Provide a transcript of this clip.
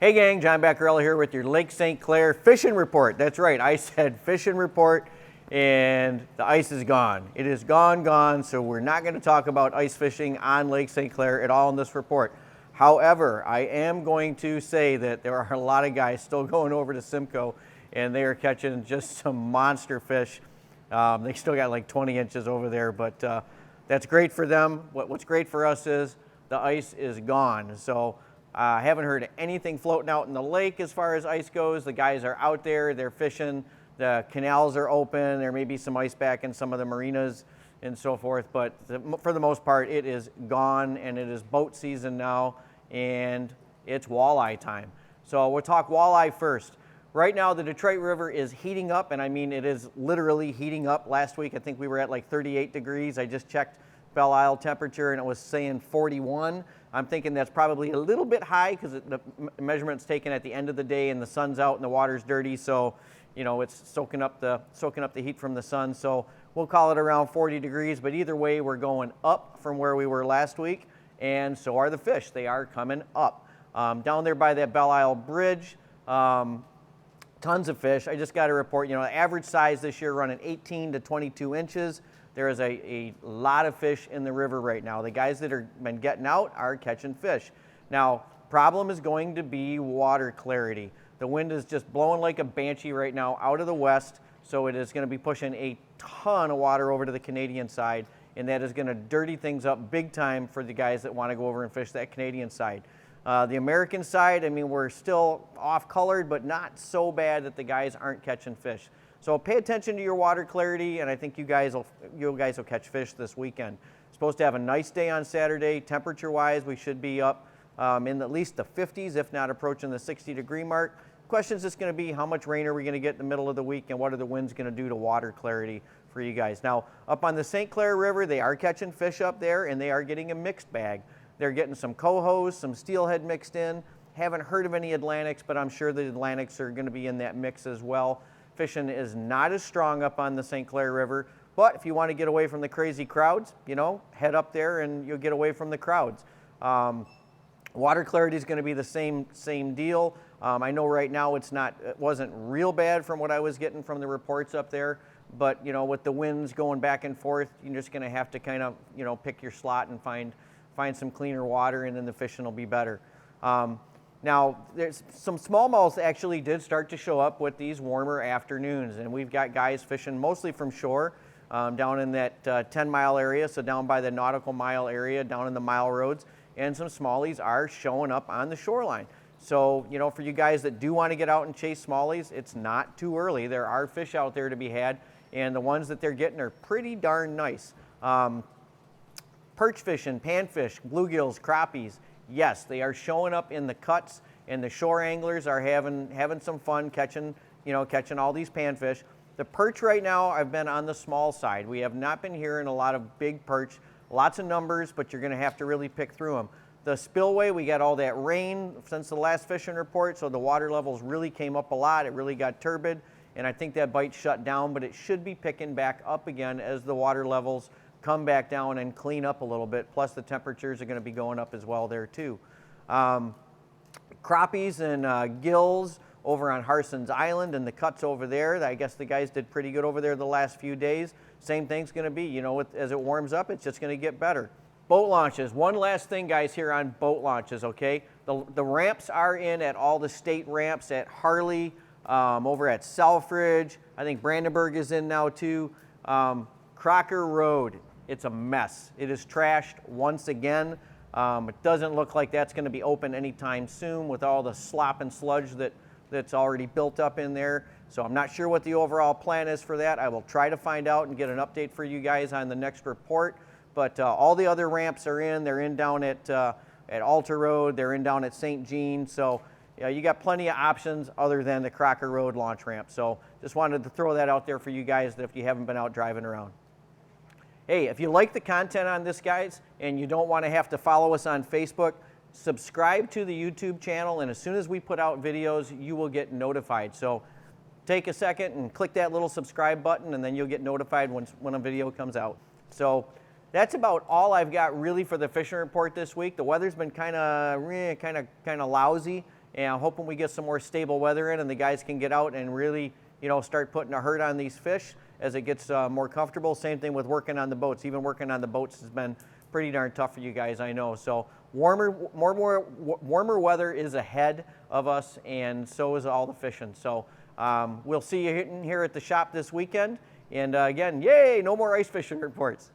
Hey gang, John Bacarella here with your Lake St. Clair fishing report. That's right, I said fishing report, and the ice is gone. It is gone, so we're not going to talk about ice fishing on Lake St. Clair at all in this report. However, I am going to say that there are a lot of guys still going over to Simcoe, and they are catching just some monster fish. They still got like 20 inches over there, but that's great for them. What's great for us is the ice is gone. So I haven't heard anything floating out in the lake as far as ice goes. The guys are out there, they're fishing, the canals are open, there may be some ice back in some of the marinas and so forth, but for the most part it is gone, and it is boat season now, and it's walleye time. So we'll talk walleye first. Right now the Detroit River is heating up, and I mean it is literally heating up. Last week I think we were at like 38 degrees. I just checked Belle Isle temperature and it was saying 41. I'm thinking that's probably a little bit high because the measurement's taken at the end of the day and the sun's out and the water's dirty, so you know it's soaking up the heat from the sun. So we'll call it around 40 degrees, but either way we're going up from where we were last week, and so are the fish. They are coming up. Down there by that Belle Isle Bridge, tons of fish. I just got a report, you know, the average size this year running 18 to 22 inches. There is a lot of fish in the river right now. The guys that have been getting out are catching fish. Now, problem is going to be water clarity. The wind is just blowing like a banshee right now out of the west, so it is going to be pushing a ton of water over to the Canadian side, and that is going to dirty things up big time for the guys that want to go over and fish that Canadian side. The American side, I mean, we're still off-colored, but not so bad that the guys aren't catching fish. So pay attention to your water clarity, and I think you guys will catch fish this weekend. Supposed to have a nice day on Saturday. Temperature-wise, we should be up in at least the 50s, if not approaching the 60-degree mark. Question is just going to be how much rain are we going to get in the middle of the week, and what are the winds going to do to water clarity for you guys. Now, up on the St. Clair River, they are catching fish up there, and they are getting a mixed bag. They're getting some cohos, some steelhead mixed in. Haven't heard of any Atlantics, but I'm sure the Atlantics are going to be in that mix as well. Fishing is not as strong up on the St. Clair River, but if you want to get away from the crazy crowds, you know, head up there and you'll get away from the crowds. Water clarity is going to be the same deal. I know right now it wasn't real bad from what I was getting from the reports up there, but you know, with the winds going back and forth, you're just going to have to kind of, you know, pick your slot and find some cleaner water, and then the fishing will be better. Now, there's some smallmouths actually did start to show up with these warmer afternoons, and we've got guys fishing mostly from shore down in that 10-mile area, so down by the nautical mile area, down in the mile roads, and some smallies are showing up on the shoreline. So, you know, for you guys that do want to get out and chase smallies, it's not too early. There are fish out there to be had, and the ones that they're getting are pretty darn nice. Perch fishing, panfish, bluegills, crappies, yes, they are showing up in the cuts, and the shore anglers are having some fun catching all these panfish. The perch right now, I've been on the small side. We have not been hearing a lot of big perch, lots of numbers, but you're going to have to really pick through them. The spillway, we got all that rain since the last fishing report, so the water levels really came up a lot. It really got turbid, and I think that bite shut down, but it should be picking back up again as the water levels come back down and clean up a little bit, plus the temperatures are going to be going up as well there too. Crappies and gills over on Harson's Island and the cuts over there, I guess the guys did pretty good over there the last few days. Same thing's going to be, you know, as it warms up, it's just going to get better. Boat launches, one last thing guys here on boat launches, okay? The ramps are in at all the state ramps at Harley, over at Selfridge, I think Brandenburg is in now too. Crocker Road, it's a mess. It is trashed once again. It doesn't look like that's going to be open anytime soon with all the slop and sludge that's already built up in there. So I'm not sure what the overall plan is for that. I will try to find out and get an update for you guys on the next report. But all the other ramps are in. They're in down at Alter Road. They're in down at St. Jean. So you got plenty of options other than the Crocker Road launch ramp. So just wanted to throw that out there for you guys that if you haven't been out driving around. Hey, if you like the content on this, guys, and you don't want to have to follow us on Facebook, subscribe to the YouTube channel, and as soon as we put out videos, you will get notified. So take a second and click that little subscribe button, and then you'll get notified when a video comes out. So that's about all I've got really for the fishing report this week. The weather's been kind of lousy, and I'm hoping we get some more stable weather in and the guys can get out and really, start putting a hurt on these fish as it gets more comfortable. Same thing with working on the boats. Even working on the boats has been pretty darn tough for you guys, I know. So warmer weather is ahead of us, and so is all the fishing. So we'll see you here at the shop this weekend. And again, yay, no more ice fishing reports.